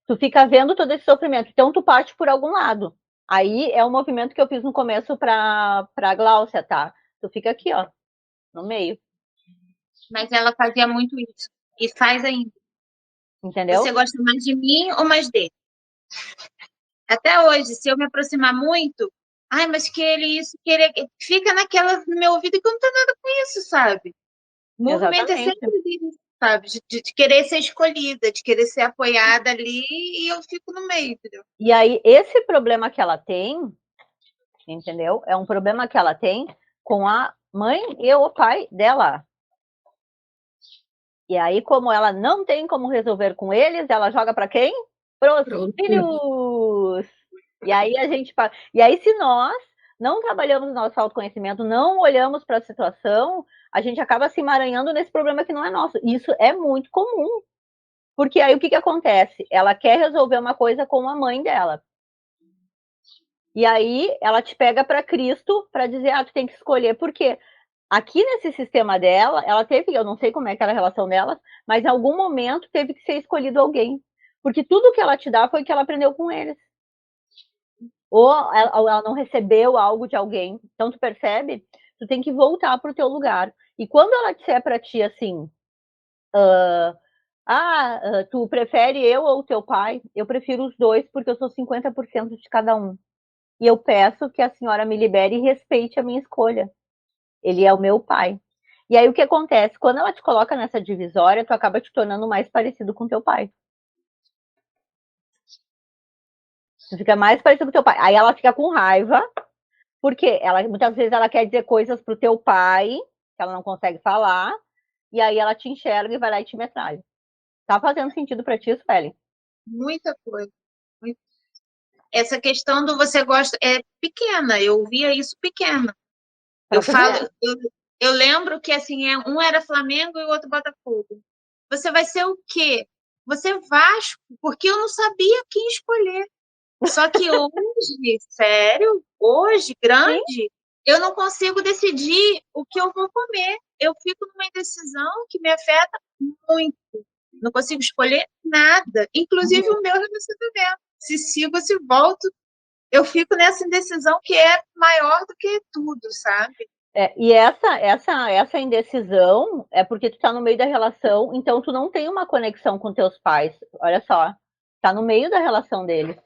tu fica vendo todo esse sofrimento. Então tu parte por algum lado. Aí é o movimento que eu fiz no começo para Gláucia, tá? Tu fica aqui, ó, no meio.
Mas ela fazia muito isso. E faz ainda.
Entendeu?
Você gosta mais de mim ou mais dele? Até hoje, se eu me aproximar muito, ai, mas que ele isso, que ele fica naquela no meu ouvido que eu não tenho nada com isso, sabe? O movimento é
Exatamente.
sempre dele, sabe? De querer ser escolhida, de querer ser apoiada ali, e eu fico no meio, entendeu?
E aí, esse problema que ela tem, entendeu? É um problema que ela tem com a mãe e o pai dela. E aí, como ela não tem como resolver com eles, ela joga para quem? Para os filhos. E aí e aí, se nós não trabalhamos no nosso autoconhecimento, não olhamos para a situação, a gente acaba se emaranhando nesse problema que não é nosso. Isso é muito comum. Porque aí o que acontece? Ela quer resolver uma coisa com a mãe dela. E aí ela te pega para Cristo para dizer: ah, tu tem que escolher. Por quê? Aqui nesse sistema dela, ela teve, eu não sei como é que era a relação delas, mas em algum momento teve que ser escolhido alguém. Porque tudo que ela te dá foi que ela aprendeu com eles. Ou ela não recebeu algo de alguém. Então, tu percebe? Tu tem que voltar pro teu lugar. E quando ela disser para ti assim, tu prefere eu ou teu pai? Eu prefiro os dois, porque eu sou 50% de cada um. E eu peço que a senhora me libere e respeite a minha escolha. Ele é o meu pai. E aí o que acontece? Quando ela te coloca nessa divisória, tu acaba te tornando mais parecido com teu pai. Tu fica mais parecido com teu pai. Aí ela fica com raiva, porque muitas vezes ela quer dizer coisas pro teu pai, que ela não consegue falar, e aí ela te enxerga e vai lá e te metralha. Tá fazendo sentido pra ti, Sueli?
Muita coisa. Essa questão do você gosta é pequena, eu via isso pequena. Eu lembro que assim, um era Flamengo e o outro Botafogo. Você vai ser o quê? Você é Vasco, porque eu não sabia quem escolher. Só que hoje, sério, hoje, grande, eu não consigo decidir o que eu vou comer. Eu fico numa indecisão que me afeta muito. Não consigo escolher nada, inclusive o meu relacionamento. Se sigo, se volto, eu fico nessa indecisão que é maior do que tudo, sabe?
E essa indecisão é porque tu tá no meio da relação, então tu não tem uma conexão com teus pais. Olha só, tá no meio da relação deles.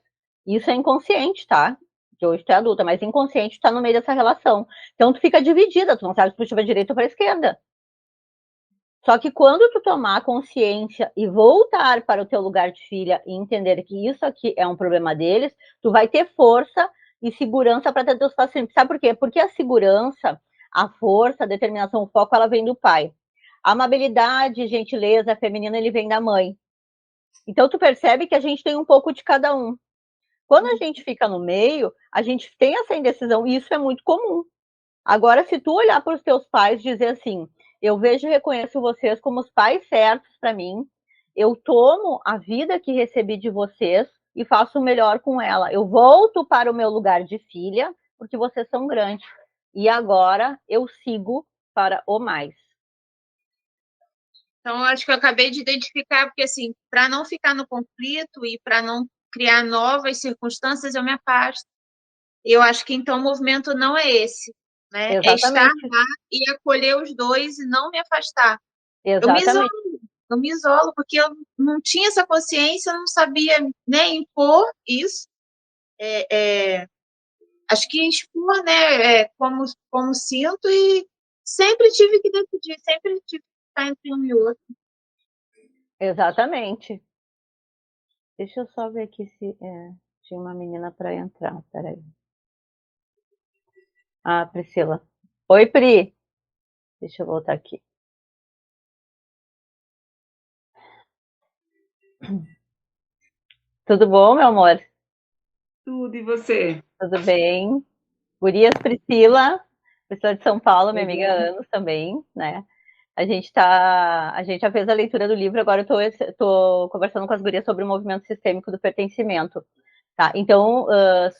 Isso é inconsciente, tá? porque hoje tu é adulta, mas inconsciente tu tá no meio dessa relação. Então tu fica dividida, tu não sabe se tu vai direita ou para esquerda. Só que quando tu tomar consciência e voltar para o teu lugar de filha e entender que isso aqui é um problema deles, tu vai ter força e segurança para ter teus pacientes. Sabe por quê? Porque a segurança, a força, a determinação, o foco, ela vem do pai. A amabilidade, gentileza feminina, ele vem da mãe. Então tu percebe que a gente tem um pouco de cada um. Quando a gente fica no meio, a gente tem essa indecisão, e isso é muito comum. Agora, se tu olhar para os teus pais e dizer assim, eu vejo e reconheço vocês como os pais certos para mim, eu tomo a vida que recebi de vocês e faço o melhor com ela. Eu volto para o meu lugar de filha, porque vocês são grandes. E agora eu sigo para o mais.
Então, eu acho que eu acabei de identificar, porque, assim, para não ficar no conflito e para não criar novas circunstâncias, eu me afasto. Eu acho que, então, o movimento não é esse, né? É estar lá e acolher os dois e não me afastar.
Exatamente.
Eu me isolo, porque eu não tinha essa consciência, eu não sabia nem impor isso. Acho que expor, né, como sinto, e sempre tive que decidir, sempre tive que estar entre um e outro.
Exatamente. Deixa eu só ver aqui se tinha uma menina para entrar. Peraí. Ah, Priscila. Oi, Pri. Deixa eu voltar aqui. Tudo bom, meu amor?
Tudo, e você?
Tudo bem. Gurias, Priscila de São Paulo, minha amiga há anos também, né? A gente já fez a leitura do livro, agora eu tô conversando com as gurias sobre o movimento sistêmico do pertencimento, tá? Então,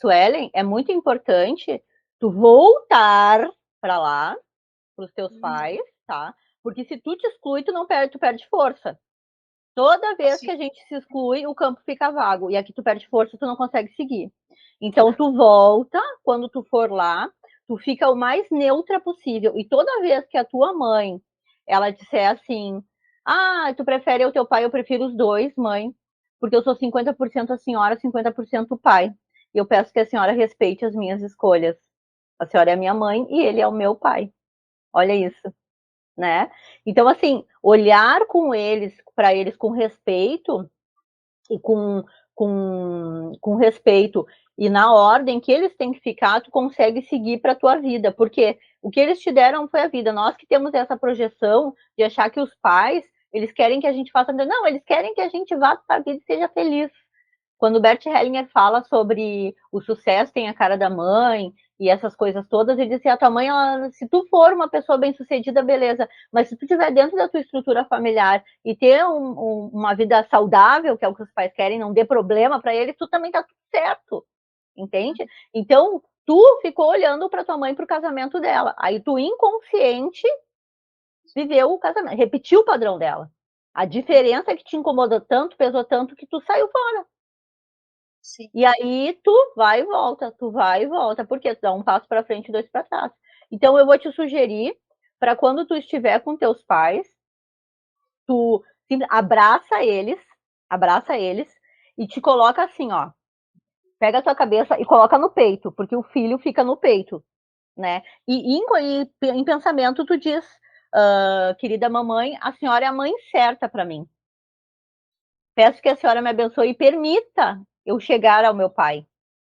Suelen, é muito importante tu voltar para lá, para os teus pais, tá? Porque se tu te exclui, tu perde força. Toda vez que a gente se exclui, o campo fica vago. E aqui tu perde força, tu não consegue seguir. Então, tu volta, quando tu for lá, tu fica o mais neutra possível. E toda vez que a tua mãe, ela disser assim, tu prefere o teu pai, eu prefiro os dois, mãe, porque eu sou 50% a senhora, 50% o pai. E eu peço que a senhora respeite as minhas escolhas. A senhora é a minha mãe e ele é o meu pai. Olha isso, né? Então, assim, olhar para eles com respeito e com respeito e na ordem que eles têm que ficar, tu consegue seguir para a tua vida, porque o que eles te deram foi a vida. Nós que temos essa projeção de achar que os pais, eles querem que a gente faça... Não, eles querem que a gente vá para a vida e seja feliz. Quando o Bert Hellinger fala sobre o sucesso tem a cara da mãe e essas coisas todas, ele diz assim, a tua mãe, se tu for uma pessoa bem-sucedida, beleza, mas se tu estiver dentro da tua estrutura familiar e ter uma vida saudável, que é o que os pais querem, não dê problema para eles, tu também tá tudo certo, entende? Então, tu ficou olhando para tua mãe pro casamento dela, aí tu inconsciente viveu o casamento, repetiu o padrão dela. A diferença é que te incomodou tanto, pesou tanto, que tu saiu fora. Sim. E aí tu vai e volta, porque tu dá um passo para frente e dois para trás. Então eu vou te sugerir para quando tu estiver com teus pais, tu abraça eles e te coloca assim, ó, pega a tua cabeça e coloca no peito, porque o filho fica no peito, né? E em pensamento tu diz, querida mamãe, a senhora é a mãe certa para mim. Peço que a senhora me abençoe e permita eu chegar ao meu pai,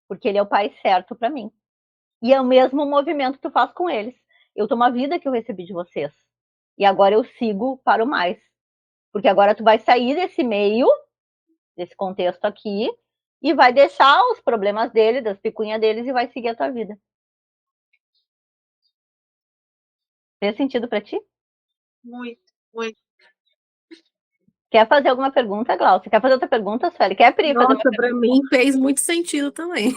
porque ele é o pai certo para mim. E é o mesmo movimento que tu faz com eles. Eu tomo a vida que eu recebi de vocês. E agora eu sigo para o mais. Porque agora tu vai sair desse meio, desse contexto aqui, e vai deixar os problemas dele, das picuinhas deles, e vai seguir a tua vida. Fez sentido para ti?
Muito, muito.
Quer fazer alguma pergunta, Glaucia? Quer fazer outra pergunta, Sueli? Quer, Pri, fazer uma pergunta?
Para mim fez muito sentido também.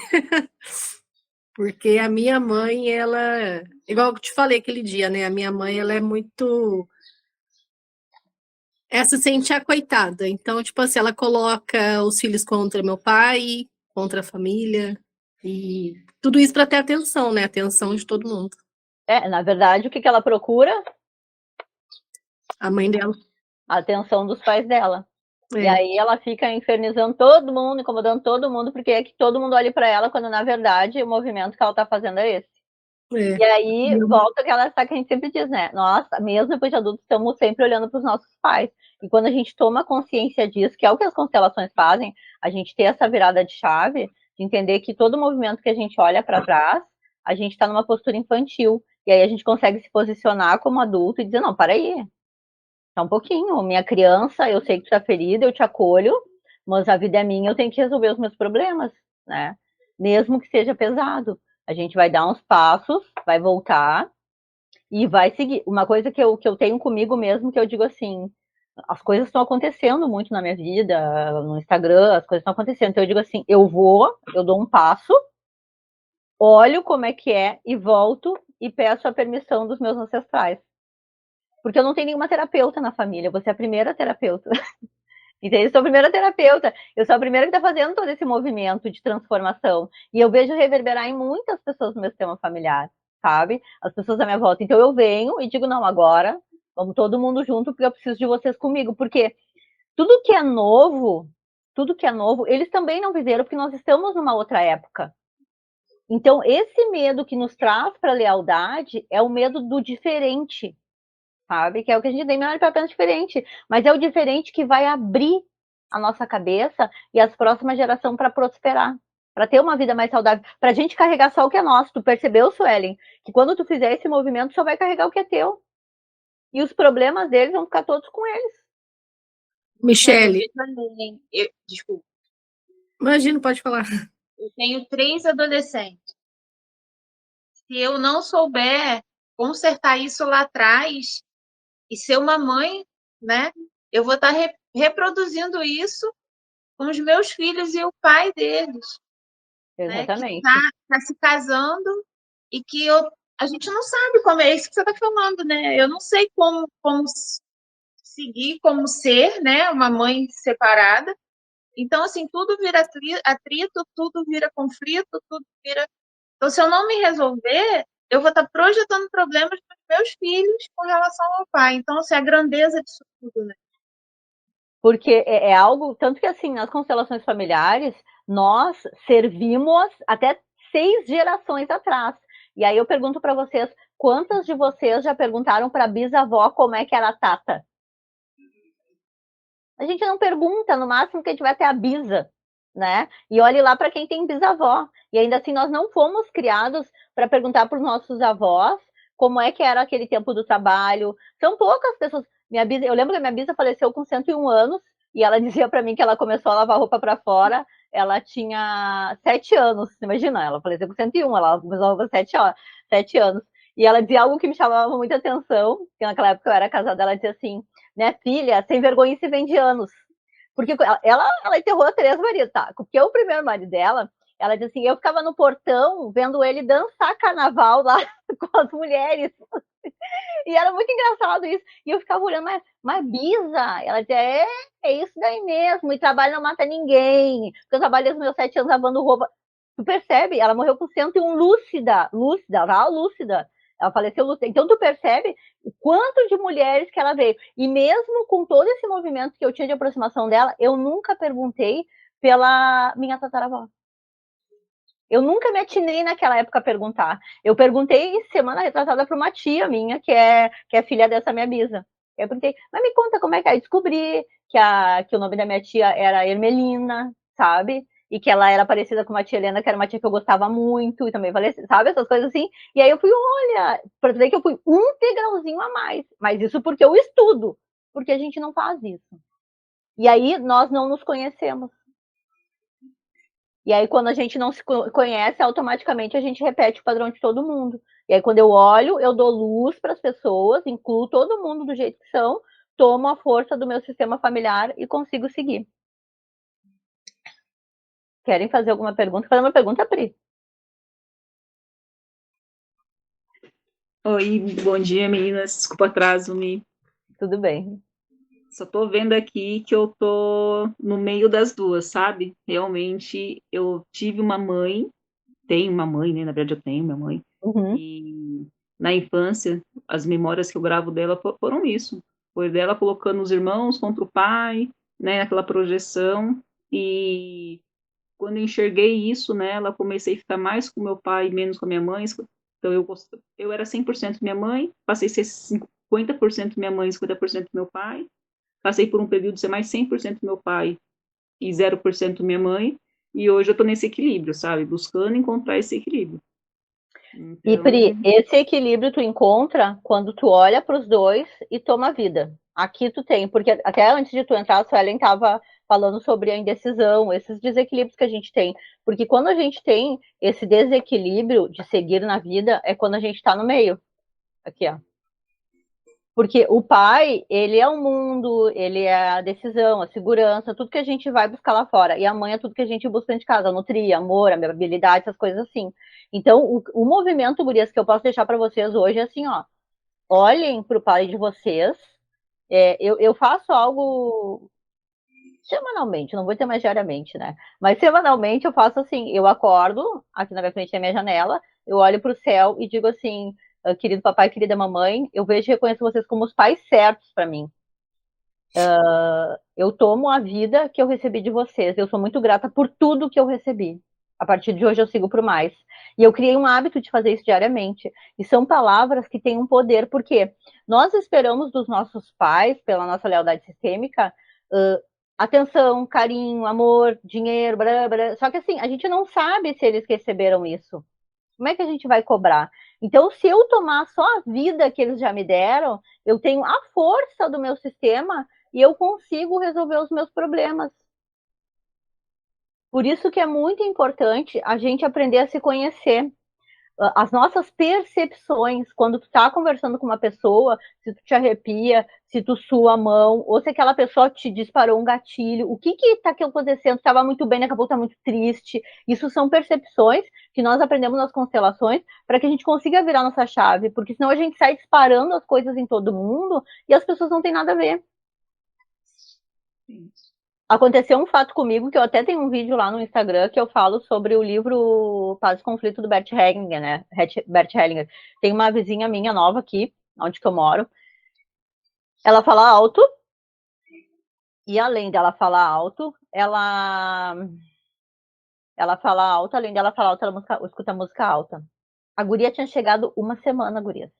Porque a minha mãe, ela... Igual eu te falei aquele dia, né? A minha mãe, ela é muito... Ela se sente a coitada. Então, tipo assim, ela coloca os filhos contra meu pai, contra a família. E tudo isso para ter atenção, né? Atenção de todo mundo.
Na verdade, o que ela procura?
A mãe dela.
A atenção dos pais dela. E aí ela fica infernizando todo mundo, incomodando todo mundo, porque é que todo mundo olhe para ela, quando na verdade o movimento que ela está fazendo é esse. E aí volta aquela que a gente sempre diz, né? Nós, mesmo depois de adultos, estamos sempre olhando para os nossos pais. E quando a gente toma consciência disso, que é o que as constelações fazem, a gente ter essa virada de chave, de entender que todo movimento que a gente olha para trás, a gente está numa postura infantil. E aí a gente consegue se posicionar como adulto e dizer, não, para aí, tá um pouquinho, minha criança, eu sei que tu tá ferida, eu te acolho, mas a vida é minha, eu tenho que resolver os meus problemas, né? Mesmo que seja pesado. A gente vai dar uns passos, vai voltar e vai seguir. Uma coisa que eu tenho comigo mesmo, que eu digo assim, as coisas estão acontecendo muito na minha vida, no Instagram, as coisas estão acontecendo. Então eu digo assim, eu dou um passo, olho como é que é e volto e peço a permissão dos meus ancestrais. Porque eu não tenho nenhuma terapeuta na família, você é a primeira terapeuta. Entende? Eu sou a primeira terapeuta, eu sou a primeira que está fazendo todo esse movimento de transformação. E eu vejo reverberar em muitas pessoas no meu sistema familiar, sabe? As pessoas à minha volta. Então eu venho e digo, não, agora vamos todo mundo junto, porque eu preciso de vocês comigo. Porque tudo que é novo, eles também não viveram, porque nós estamos numa outra época. Então, esse medo que nos traz para a lealdade é o medo do diferente, sabe? Que é o que a gente tem melhor para pensar diferente, mas é o diferente que vai abrir a nossa cabeça e as próximas gerações para prosperar, para ter uma vida mais saudável, para a gente carregar só o que é nosso. Tu percebeu, Suelen, que quando tu fizer esse movimento, só vai carregar o que é teu. E os problemas deles vão ficar todos com eles.
Michele.
Desculpa.
Imagina, pode falar.
Eu tenho 3 adolescentes. Se eu não souber consertar isso lá atrás e ser uma mãe, né, eu vou estar reproduzindo isso com os meus filhos e o pai deles.
Exatamente.
Né, que tá se casando e que a gente não sabe como é isso que você está falando, né? Eu não sei como seguir, como ser, né, uma mãe separada. Então, assim, tudo vira atrito, tudo vira conflito, tudo vira... Então, se eu não me resolver, eu vou estar projetando problemas para os meus filhos com relação ao pai. Então, assim, a grandeza disso tudo, né?
Porque é algo, tanto que assim, nas constelações familiares, nós servimos até 6 gerações atrás. E aí eu pergunto para vocês, quantas de vocês já perguntaram para a bisavó como é que era a Tata? A gente não pergunta, no máximo que a gente vai ter a bisa, né? E olhe lá para quem tem bisavó. E ainda assim, nós não fomos criados para perguntar para os nossos avós como é que era aquele tempo do trabalho. São poucas pessoas. Eu lembro que a minha bisa faleceu com 101 anos e ela dizia para mim que ela começou a lavar roupa para fora. Ela tinha 7 anos, imagina, ela faleceu com 101, ela começou a lavar 7 anos. E ela dizia algo que me chamava muita atenção, que naquela época eu era casada, ela dizia assim, né, filha, sem vergonha se vende anos. Porque ela enterrou 3 maridos, tá? Porque o primeiro marido dela, ela disse assim, eu ficava no portão vendo ele dançar carnaval lá com as mulheres. E era muito engraçado isso. E eu ficava olhando, mas Bisa, ela dizia, é isso daí mesmo, e trabalho não mata ninguém. Porque eu trabalhei os meus 7 anos lavando roupa. Tu percebe? Ela morreu com 101 lúcida, tá? Lúcida. Ela faleceu lúcida. Então tu percebe o quanto de mulheres que ela veio. E mesmo com todo esse movimento que eu tinha de aproximação dela, eu nunca perguntei pela minha tataravó. Eu nunca me atinei naquela época a perguntar. Eu perguntei semana retrasada para uma tia minha, que é filha dessa minha bisa. Eu perguntei, mas me conta como é que é. Eu descobri que o nome da minha tia era Ermelina, sabe? E que ela era parecida com uma tia Helena, que era uma tia que eu gostava muito, e também faleceu, sabe? Essas coisas assim. E aí eu fui, olha, para dizer que eu fui um degrauzinho a mais. Mas isso porque eu estudo, porque a gente não faz isso. E aí nós não nos conhecemos. E aí, quando a gente não se conhece, automaticamente a gente repete o padrão de todo mundo. E aí, quando eu olho, eu dou luz para as pessoas, incluo todo mundo do jeito que são, tomo a força do meu sistema familiar e consigo seguir. Querem fazer alguma pergunta? Fazer uma pergunta, Pri.
Oi, bom dia, meninas. Desculpa o atraso, Mi.
Tudo bem.
Só tô vendo aqui que eu tô no meio das duas, sabe? Realmente, eu tive uma mãe, tenho uma mãe, né? Na verdade, eu tenho minha mãe.
Uhum.
E na infância, as memórias que eu gravo dela foram isso. Foi dela colocando os irmãos contra o pai, né, aquela projeção, e quando eu enxerguei isso nela, comecei a ficar mais com meu pai e menos com a minha mãe. Então eu era 100% minha mãe, passei a ser 50% minha mãe, 50% meu pai. Passei por um período de ser mais 100% meu pai e 0% minha mãe. E hoje eu tô nesse equilíbrio, sabe? Buscando encontrar esse equilíbrio.
E, Pri,
Então,
esse equilíbrio tu encontra quando tu olha para os dois e toma vida. Aqui tu tem, porque até antes de tu entrar, a Suelen estava falando sobre a indecisão, esses desequilíbrios que a gente tem. Porque quando a gente tem esse desequilíbrio de seguir na vida, é quando a gente está no meio. Aqui, ó. Porque o pai, ele é o mundo, ele é a decisão, a segurança, tudo que a gente vai buscar lá fora. E a mãe é tudo que a gente busca dentro de casa, nutrir, amor, amabilidade, essas coisas assim. Então, o movimento, gurias, que eu posso deixar para vocês hoje é assim, ó. Olhem para o pai de vocês. Eu faço algo semanalmente, não vou ter mais diariamente, né? Mas semanalmente eu faço assim, eu acordo aqui na minha frente da minha janela, eu olho para o céu e digo assim, querido papai, querida mamãe, eu vejo e reconheço vocês como os pais certos para mim. Eu tomo a vida que eu recebi de vocês, eu sou muito grata por tudo que eu recebi. A partir de hoje eu sigo por mais. E eu criei um hábito de fazer isso diariamente. E são palavras que têm um poder, porque nós esperamos dos nossos pais, pela nossa lealdade sistêmica, atenção, carinho, amor, dinheiro, blá, blá. Só que assim, a gente não sabe se eles receberam isso. Como é que a gente vai cobrar? Então, se eu tomar só a vida que eles já me deram, eu tenho a força do meu sistema e eu consigo resolver os meus problemas. Por isso que é muito importante a gente aprender a se conhecer. As nossas percepções, quando tu tá conversando com uma pessoa, se tu te arrepia, se tu sua a mão, ou se aquela pessoa te disparou um gatilho, o que tá acontecendo? Tu estava muito bem, daqui a pouco tá muito triste. Isso são percepções que nós aprendemos nas constelações para que a gente consiga virar nossa chave, porque senão a gente sai disparando as coisas em todo mundo e as pessoas não têm nada a ver.
sim.
Aconteceu um fato comigo, que eu até tenho um vídeo lá no Instagram que eu falo sobre o livro Paz e Conflito do Bert Hellinger, né? Bert Hellinger. Tem uma vizinha minha nova aqui, onde que eu moro. Ela fala alto, e além dela falar alto, ela fala alto, além dela falar alto, ela escuta música alta. A guria tinha chegado uma semana, guria.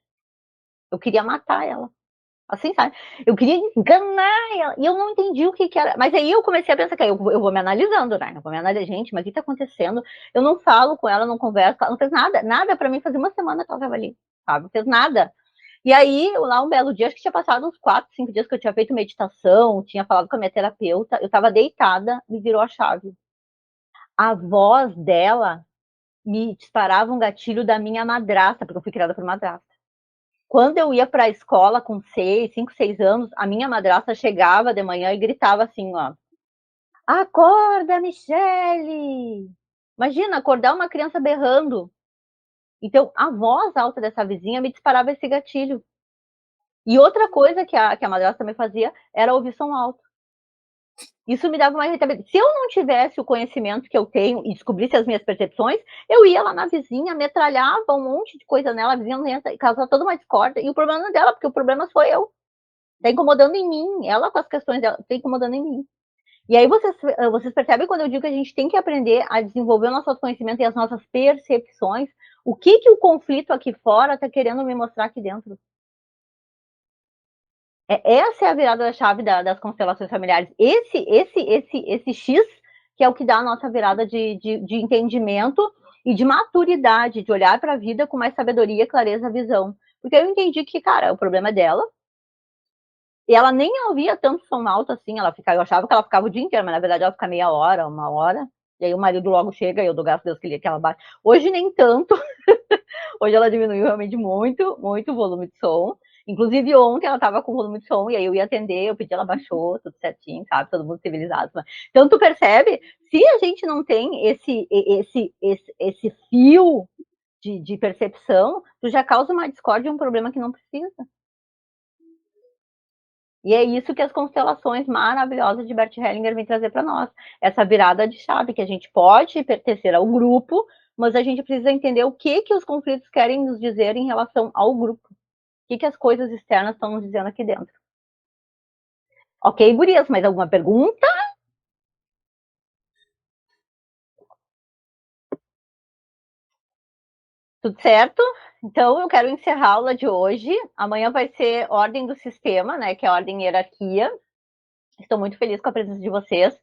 Eu queria matar ela. Assim, sabe? Eu queria enganar ela. E eu não entendi o que era. Mas aí eu comecei a pensar que eu vou me analisando, né? Eu vou me analisar, gente, mas o que tá acontecendo? Eu não falo com ela, não converso, ela não fez nada. Nada pra mim fazer uma semana que ela tava ali, sabe? Não fez nada. E aí, lá um belo dia, acho que tinha passado uns 4, 5 dias que eu tinha feito meditação, tinha falado com a minha terapeuta, eu tava deitada, me virou a chave. A voz dela me disparava um gatilho da minha madrasta, porque eu fui criada por madrasta. Quando eu ia para a escola com 5, 6 anos, a minha madrasta chegava de manhã e gritava assim, ó: acorda, Michele! Imagina, acordar uma criança berrando. Então, a voz alta dessa vizinha me disparava esse gatilho. E outra coisa que a madrasta também fazia era ouvir som alto. Isso me dava uma irritabilidade. Se eu não tivesse o conhecimento que eu tenho e descobrisse as minhas percepções, eu ia lá na vizinha, metralhava um monte de coisa nela, a vizinha não ia causar toda uma discórdia. E o problema não é dela, porque o problema sou eu. Tá incomodando em mim. Ela com as questões dela, tá incomodando em mim. E aí vocês percebem quando eu digo que a gente tem que aprender a desenvolver o nosso autoconhecimento e as nossas percepções, o que o conflito aqui fora tá querendo me mostrar aqui dentro. Essa é a virada da chave das constelações familiares. Esse X que é o que dá a nossa virada de entendimento e de maturidade, de olhar para a vida com mais sabedoria, clareza, visão. Porque eu entendi que, cara, o problema é dela. E ela nem ouvia tanto som alto assim. Eu achava que ela ficava o dia inteiro, mas na verdade ela fica meia hora, uma hora. E aí o marido logo chega e eu dou graças a Deus que ela bate. Hoje nem tanto. Hoje ela diminuiu realmente muito, muito o volume de som. Inclusive ontem ela tava com volume de som e aí eu ia atender, eu pedi, ela baixou, tudo certinho, sabe? Todo mundo civilizado. Então tu percebe, se a gente não tem esse fio de percepção, tu já causa uma discórdia e um problema que não precisa. E é isso que as constelações maravilhosas de Bert Hellinger vêm trazer para nós. Essa virada de chave, que a gente pode pertencer ao grupo, mas a gente precisa entender o que os conflitos querem nos dizer em relação ao grupo. O que as coisas externas estão nos dizendo aqui dentro. Ok, gurias, mais alguma pergunta? Tudo certo? Então, eu quero encerrar a aula de hoje. Amanhã vai ser ordem do sistema, né? Que é a ordem hierarquia. Estou muito feliz com a presença de vocês.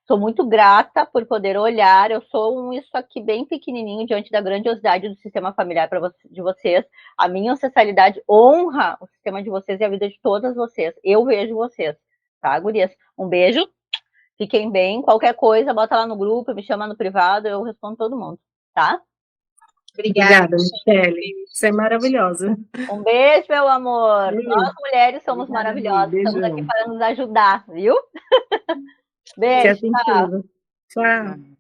Sou muito grata por poder olhar. Eu sou isso aqui bem pequenininho diante da grandiosidade do sistema familiar de vocês. A minha ancestralidade honra o sistema de vocês e a vida de todas vocês. Eu vejo vocês, tá, gurias? Um beijo. Fiquem bem. Qualquer coisa, bota lá no grupo, me chama no privado, eu respondo todo mundo, tá?
Obrigada, Michele. Você é maravilhosa.
Um beijo, meu amor. Nós mulheres somos maravilhosas. Estamos aqui para nos ajudar, viu? Beijo.
Tchau. Tchau.